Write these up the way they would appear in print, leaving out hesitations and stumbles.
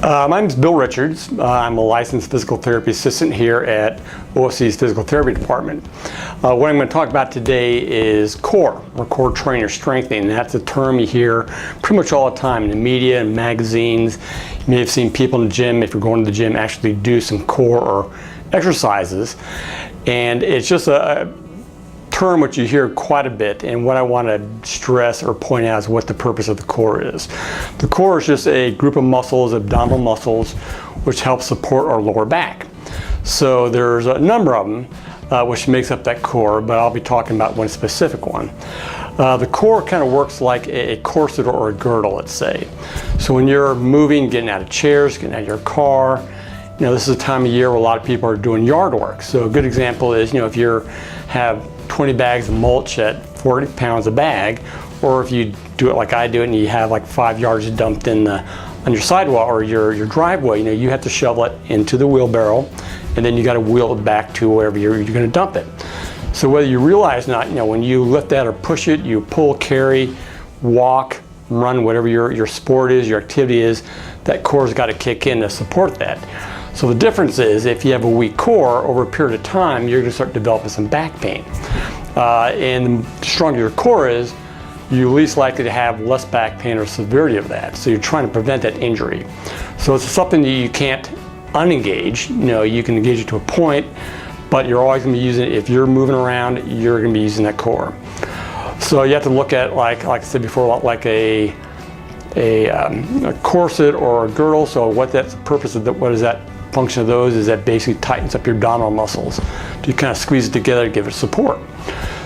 My name is Bill Richards. I'm a licensed physical therapy assistant here at OFC's Physical Therapy Department. What I'm going to talk about today is core, or core training or strengthening. That's a term you hear pretty much all the time in the media and magazines. You may have seen people in the gym, if you're going to the gym, actually do some core or exercises. And it's just a term which you hear quite a bit, and what I want to stress or point out is what the purpose of the core is. The core is just a group of muscles, abdominal muscles, which help support our lower back. So there's a number of them which makes up that core, but I'll be talking about one specific one. The core kind of works like a corset or a girdle, let's say. So when you're moving, getting out of chairs, getting out of your car, this is a time of year where a lot of people are doing yard work. So a good example is, if you have 20 bags of mulch at 40 pounds a bag, or if you do it like I do it and you have like 5 yards dumped in on your sidewalk or your driveway, you have to shovel it into the wheelbarrow, and then you got to wheel it back to wherever you're going to dump it. So whether you realize or not, when you lift that or push it, you pull, carry, walk, run, whatever your sport is, your activity is, that core's got to kick in to support that. So the difference is, if you have a weak core, over a period of time, you're going to start developing some back pain. And the stronger your core is, you're least likely to have less back pain or severity of that. So you're trying to prevent that injury. So it's something that you can't unengage. You can engage it to a point, but you're always going to be using it. If you're moving around, you're going to be using that core. So you have to look at, like I said before, like a corset or a girdle. So what that's the purpose of what is that function of those is that basically tightens up your abdominal muscles. You kind of squeeze it together to give it support.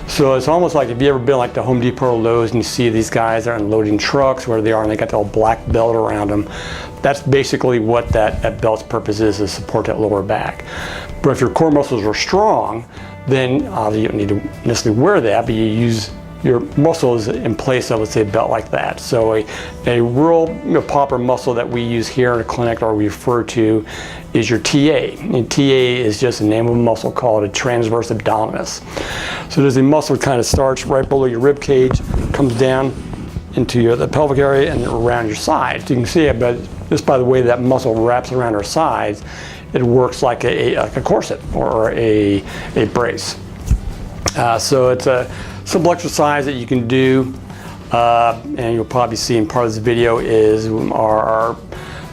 So it's almost like, if you ever been like to Home Depot or Lowe's and you see these guys that are unloading trucks, where they are, and they got the old black belt around them. That's basically what that belt's purpose is support that lower back. But if your core muscles are strong, then you don't need to necessarily wear that, but you use your muscles in place of, let's say, a belt like that. So a real proper muscle that we use here in the clinic, or we refer to, is your TA. And TA is just the name of a muscle called a transverse abdominis. So there's a muscle that kind of starts right below your rib cage, comes down into the pelvic area and around your sides. You can see it, but just by the way that muscle wraps around our sides, it works like a corset or a brace. So it's a simple exercise that you can do, and you'll probably see in part of this video is our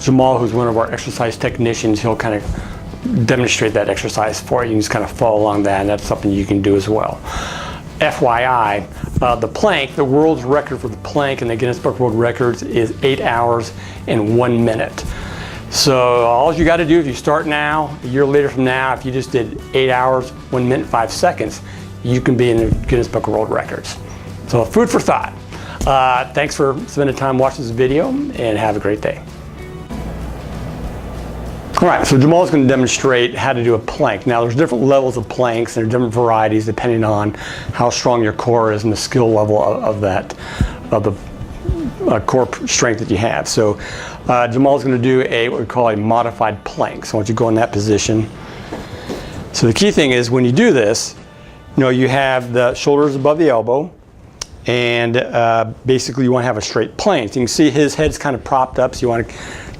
Jamal, who's one of our exercise technicians. He'll kind of demonstrate that exercise for you. You can just kind of follow along that, and that's something you can do as well. FYI, the plank, the world's record for the plank in the Guinness Book of World Records is 8 hours and 1 minute. So all you got to do, if you start now, a year later from now, if you just did 8 hours, 1 minute, 5 seconds, you can be in the Guinness Book of World Records. So food for thought. Thanks for spending time watching this video, and have a great day. All right, so Jamal's going to demonstrate how to do a plank. Now there's different levels of planks, and there are different varieties depending on how strong your core is and the skill level of the core strength that you have. So Jamal's going to do what we call a modified plank. So I want you to go in that position. So the key thing is, when you do this, you have the shoulders above the elbow, and basically you want to have a straight plane. So you can see his head's kind of propped up, so you want to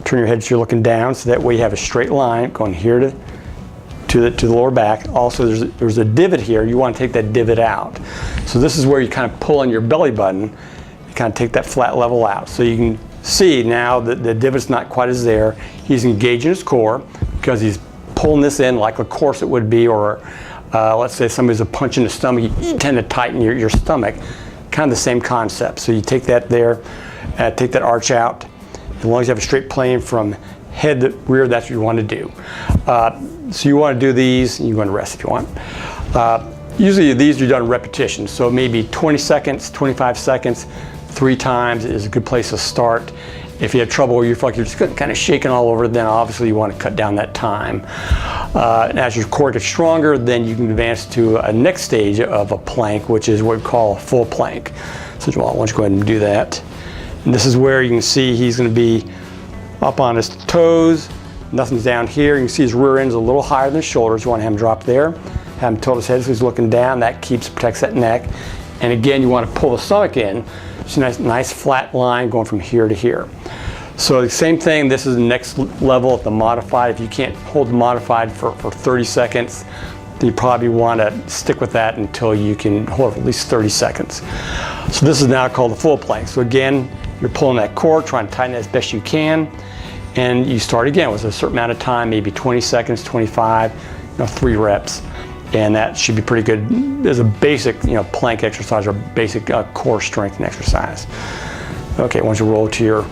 turn your head so you're looking down, so that way you have a straight line going here to the lower back. Also, there's a divot here. You want to take that divot out. So this is where you kind of pull on your belly button. You kind of take that flat level out. So you can see now that the divot's not quite as there. He's engaging his core because he's pulling this in like a corset would be, or let's say somebody's a punch in the stomach, you tend to tighten your stomach. Kind of the same concept. So you take that there, take that arch out. As long as you have a straight plane from head to rear, that's what you want to do. So you want to do these, and you want to rest if you want. Usually these are done in repetitions. So maybe 20 seconds, 25 seconds, 3 times is a good place to start. If you have trouble where you feel like you're just kind of shaking all over, then obviously you want to cut down that time. And as your core gets stronger, then you can advance to a next stage of a plank, which is what we call a full plank. So Jamal, why don't you go ahead and do that. And this is where you can see he's going to be up on his toes. Nothing's down here. You can see his rear end's a little higher than his shoulders. You want to have him drop there. Have him tilt his head so he's looking down. That protects that neck. And again, you want to pull the stomach in. It's a nice flat line going from here to here. So the same thing, this is the next level of the modified. If you can't hold the modified for 30 seconds, then you probably want to stick with that until you can hold it for at least 30 seconds. So this is now called the full plank. So again, you're pulling that cord, trying to tighten it as best you can, and you start again with a certain amount of time, maybe 20 seconds, 25, 3 reps. And that should be pretty good as a basic, plank exercise or basic core strength exercise. Okay, once you roll to your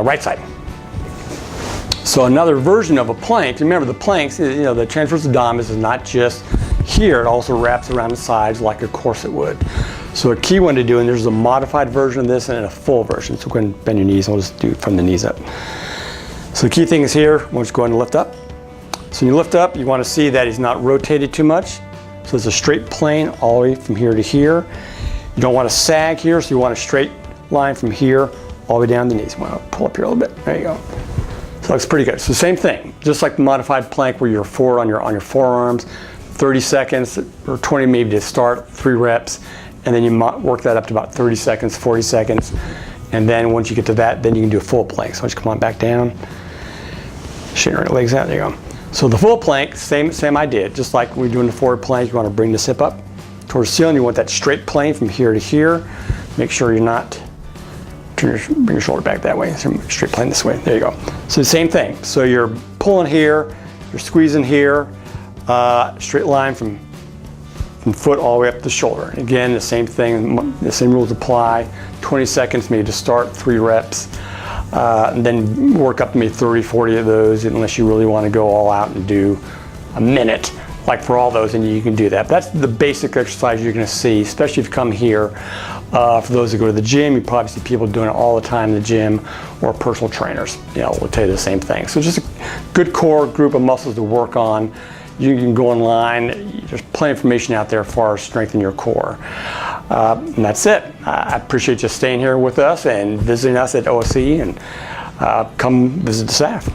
right side. So another version of a plank. Remember, the planks, the transverse abdominis is not just here; it also wraps around the sides like a corset would. So a key one to do, and there's a modified version of this and a full version. So go ahead and bend your knees, and we'll just do it from the knees up. So the key thing is here. We'll just go ahead and lift up. So when you lift up, you want to see that he's not rotated too much. So it's a straight plane all the way from here to here. You don't want to sag here, so you want a straight line from here all the way down the knees. You want to pull up here a little bit. There you go. So it looks pretty good. So same thing, just like the modified plank where you're forward on your forearms, 30 seconds or 20 maybe to start, 3 reps, and then you work that up to about 30 seconds, 40 seconds, and then once you get to that, then you can do a full plank. So just come on back down, straighten your legs out. There you go. So the full plank, same idea. Just like we're doing the forward plank, you want to bring this hip up towards the ceiling. You want that straight plane from here to here. Make sure you're not, bring your shoulder back that way. So straight plane this way. There you go. So the same thing. So you're pulling here, you're squeezing here, straight line from foot all the way up the shoulder. Again, the same thing, the same rules apply. 20 seconds maybe to start, 3 reps. And then work up to maybe 30, 40 of those, unless you really want to go all out and do a minute, like for all those, and you can do that. That's the basic exercise you're going to see, especially if you come here. For those that go to the gym, you probably see people doing it all the time in the gym, or personal trainers. Will tell you the same thing. So just a good core group of muscles to work on. You can go online. There's plenty of information out there as far as strengthening your core. And that's it. I appreciate you staying here with us and visiting us at OSC, and come visit the staff.